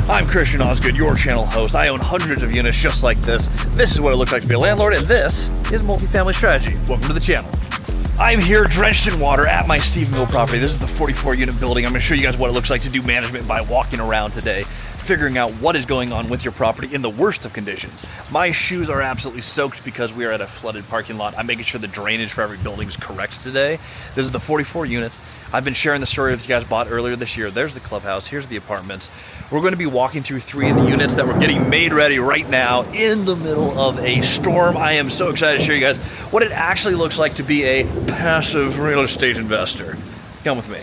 I'm Christian Osgood, your channel host. I own hundreds of units just like this. This is what it looks like to be a landlord, and this is Multifamily Strategy. Welcome to the channel. I'm here drenched in water at my Stephenville property. This is the 44 unit building. I'm gonna show you guys what it looks like to do management by walking around today, figuring out what is going on with your property in the worst of conditions. My shoes are absolutely soaked because we are at a flooded parking lot. I'm making sure the drainage for every building is correct today. This is the 44 units. I've been sharing the story that you guys bought earlier this year. There's the clubhouse, here's the apartments. We're going to be walking through 3 of the units that we're getting made ready right now in the middle of a storm. I am so excited to show you guys what it actually looks like to be a passive real estate investor. Come with me.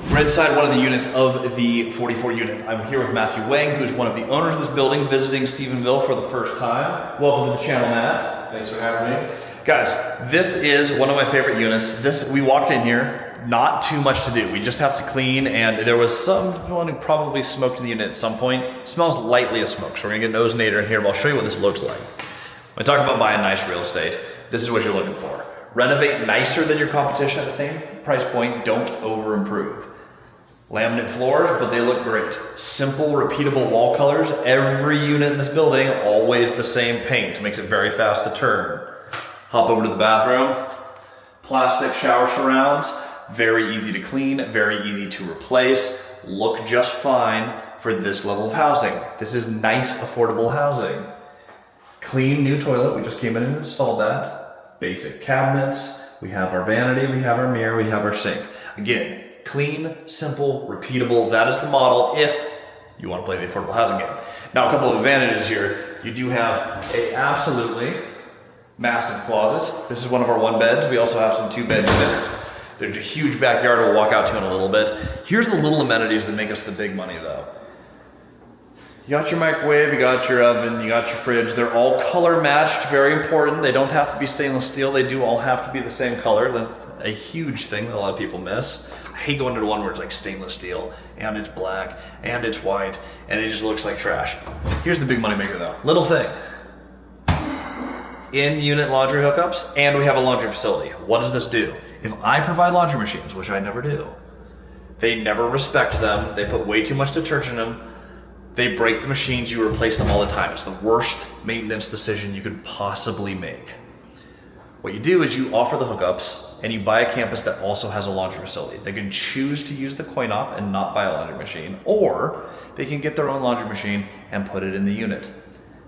We're inside one of the units of the 44 unit. I'm here with Matthew Wang, who's one of the owners of this building, visiting Stephenville for the first time. Welcome to the channel, Matt. Thanks for having me. Guys, this is one of my favorite units. We walked in here, not too much to do. We just have to clean, and there was someone who probably smoked in the unit at some point. It smells lightly of smoke, so we're gonna get nose nader in here, but I'll show you what this looks like. When I talk about buying nice real estate, this is what you're looking for. Renovate nicer than your competition at the same price point. Don't over improve. Laminate floors, but they look great. Simple, repeatable wall colors. Every unit in this building, always the same paint. Makes it very fast to turn. Hop over to the bathroom. Plastic shower surrounds. Very easy to clean, very easy to replace. Look just fine for this level of housing. This is nice, affordable housing. Clean new toilet, we just came in and installed that. Basic cabinets. We have our vanity, we have our mirror, we have our sink. Again, clean, simple, repeatable. That is the model if you want to play the affordable housing game. Now, a couple of advantages here. You do have a absolutely massive closet. This is one of our 1 beds. We also have some 2 bed units. There's a huge backyard we'll walk out to in a little bit. Here's the little amenities that make us the big money though. You got your microwave, you got your oven, you got your fridge. They're all color matched, very important. They don't have to be stainless steel. They do all have to be the same color. That's a huge thing that a lot of people miss. I hate going to one where it's like stainless steel and it's black and it's white and it just looks like trash. Here's the big money maker though. Little thing. In-unit laundry hookups, and we have a laundry facility. What does this do? If I provide laundry machines, which I never do, they never respect them. They put way too much detergent in them. They break the machines, you replace them all the time. It's the worst maintenance decision you could possibly make. What you do is you offer the hookups and you buy a campus that also has a laundry facility. They can choose to use the coin op and not buy a laundry machine, or they can get their own laundry machine and put it in the unit.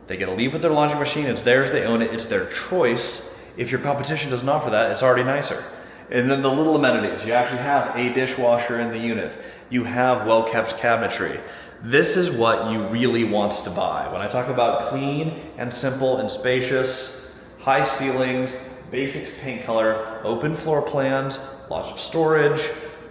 They get to leave with their laundry machine, it's theirs, they own it, it's their choice. If your competition doesn't offer that, it's already nicer. And then the little amenities, you actually have a dishwasher in the unit. You have well-kept cabinetry. This is what you really want to buy. When I talk about clean and simple and spacious, high ceilings, basic paint color, open floor plans, lots of storage,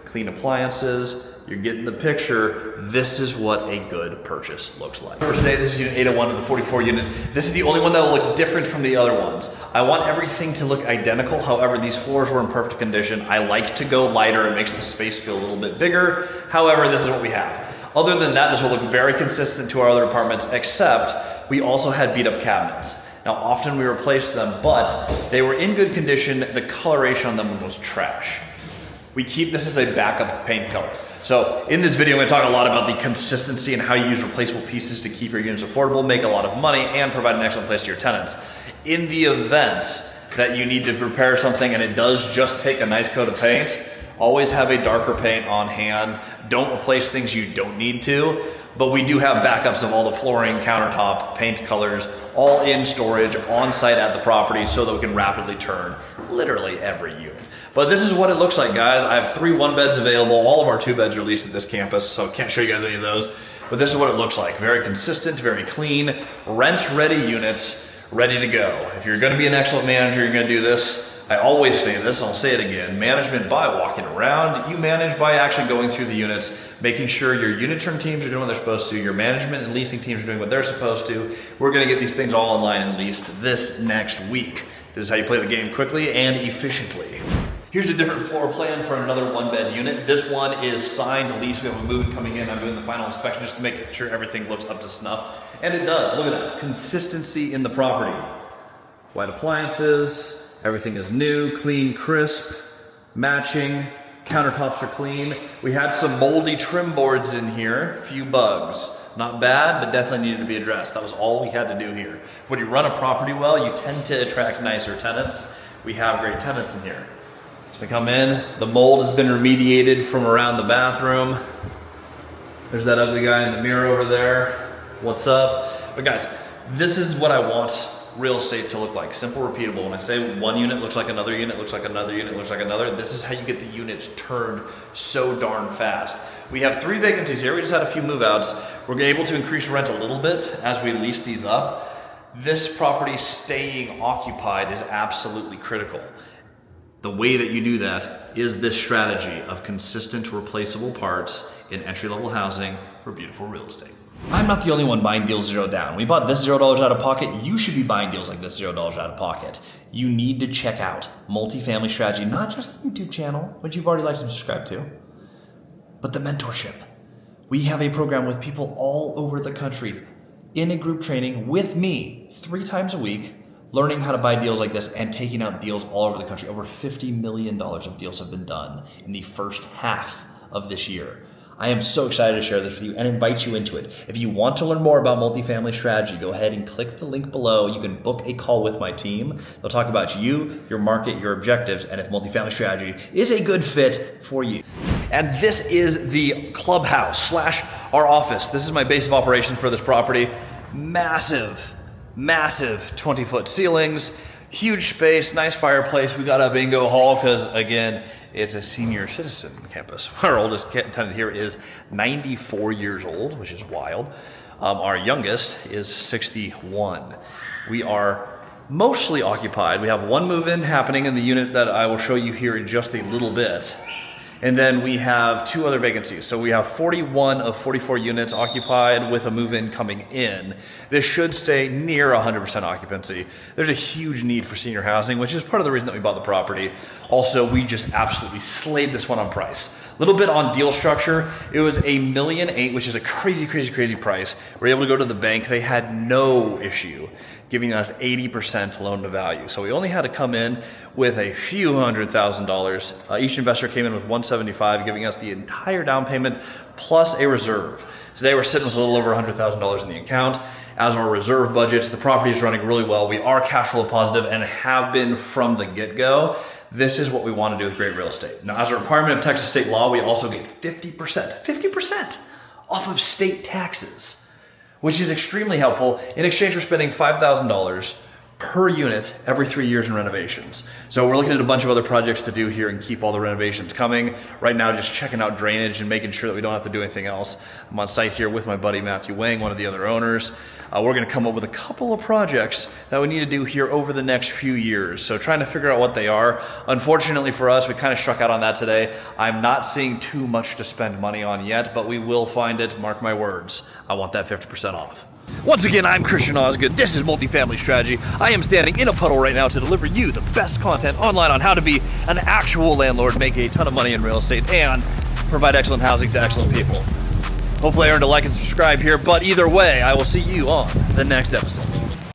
clean appliances, you're getting the picture. This is what a good purchase looks like. For today, this is unit 801 of the 44 unit. This is the only one that will look different from the other ones. I want everything to look identical. However, these floors were in perfect condition. I like to go lighter. It makes the space feel a little bit bigger. However, this is what we have. Other than that, this will look very consistent to our other apartments, except we also had beat up cabinets. Now, often we replaced them, but they were in good condition. The coloration on them was trash. We keep this as a backup paint color. So in this video, I'm gonna talk a lot about the consistency and how you use replaceable pieces to keep your units affordable, make a lot of money, and provide an excellent place to your tenants. In the event that you need to repair something and it does just take a nice coat of paint, always have a darker paint on hand. Don't replace things you don't need to, but we do have backups of all the flooring, countertop, paint colors, all in storage on site at the property so that we can rapidly turn literally every unit. But this is what it looks like, guys. I have 3 1 beds available. All of our 2 beds are leased at this campus, so I can't show you guys any of those. But this is what it looks like. Very consistent, very clean, rent-ready units, ready to go. If you're gonna be an excellent manager, you're gonna do this. I always say this, I'll say it again. Management by walking around. You manage by actually going through the units, making sure your unit turn teams are doing what they're supposed to, your management and leasing teams are doing what they're supposed to. We're gonna get these things all online and leased this next week. This is how you play the game quickly and efficiently. Here's a different floor plan for another 1 bed unit. This one is signed lease. We have a move coming in. I'm doing the final inspection just to make sure everything looks up to snuff. And it does. Look at that. Consistency in the property. White appliances. Everything is new, clean, crisp, matching. Countertops are clean. We had some moldy trim boards in here, few bugs. Not bad, but definitely needed to be addressed. That was all we had to do here. When you run a property well, you tend to attract nicer tenants. We have great tenants in here. So we come in, the mold has been remediated from around the bathroom. There's that ugly guy in the mirror over there. What's up? But guys, this is what I want real estate to look like. Simple, repeatable. When I say one unit looks like another unit, looks like another unit, looks like another, this is how you get the units turned so darn fast. We have 3 vacancies here. We just had a few move-outs. We're able to increase rent a little bit as we lease these up. This property staying occupied is absolutely critical. The way that you do that is this strategy of consistent replaceable parts in entry-level housing for beautiful real estate. I'm not the only one buying deals $0 down. We bought this $0 out of pocket. You should be buying deals like this $0 out of pocket. You need to check out Multifamily Strategy, not just the YouTube channel, which you've already liked and subscribed to, but the mentorship. We have a program with people all over the country in a group training with me 3 times a week, learning how to buy deals like this and taking out deals all over the country. Over $50 million of deals have been done in the first half of this year. I am so excited to share this with you and invite you into it. If you want to learn more about multifamily strategy, go ahead and click the link below. You can book a call with my team. They'll talk about you, your market, your objectives, and if multifamily strategy is a good fit for you. And this is the clubhouse / our office. This is my base of operations for this property. Massive 20-foot ceilings, huge space, nice fireplace. We got a bingo hall because, again, it's a senior citizen campus. Our oldest tenant here is 94 years old, which is wild. Our youngest is 61. We are mostly occupied. We have 1 move-in happening in the unit that I will show you here in just a little bit. And then we have 2 other vacancies. So we have 41 of 44 units occupied with a move-in coming in. This should stay near 100% occupancy. There's a huge need for senior housing, which is part of the reason that we bought the property. Also, we just absolutely slayed this one on price. A little bit on deal structure. It was $1.8 million, which is a crazy price. We were able to go to the bank. They had no issue giving us 80% loan to value. So we only had to come in with a few $100,000. Each investor came in with $175,000, giving us the entire down payment plus a reserve. Today we're sitting with a little over $100,000 in the account. As our reserve budget, the property is running really well. We are cash flow positive and have been from the get-go. This is what we want to do with great real estate. Now, as a requirement of Texas state law, we also get 50% off of state taxes, which is extremely helpful. In exchange for spending $5,000 per unit every 3 years in renovations. So we're looking at a bunch of other projects to do here and keep all the renovations coming. Right now, just checking out drainage and making sure that we don't have to do anything else. I'm on site here with my buddy Matthew Wang, one of the other owners. We're gonna come up with a couple of projects that we need to do here over the next few years. So trying to figure out what they are. Unfortunately for us, we kind of struck out on that today. I'm not seeing too much to spend money on yet, but we will find it, mark my words. I want that 50% off. Once again, I'm Christian Osgood. This is Multifamily Strategy. I am standing in a puddle right now to deliver you the best content online on how to be an actual landlord, make a ton of money in real estate, and provide excellent housing to excellent people. Hopefully I earned a like and subscribe here, but either way, I will see you on the next episode.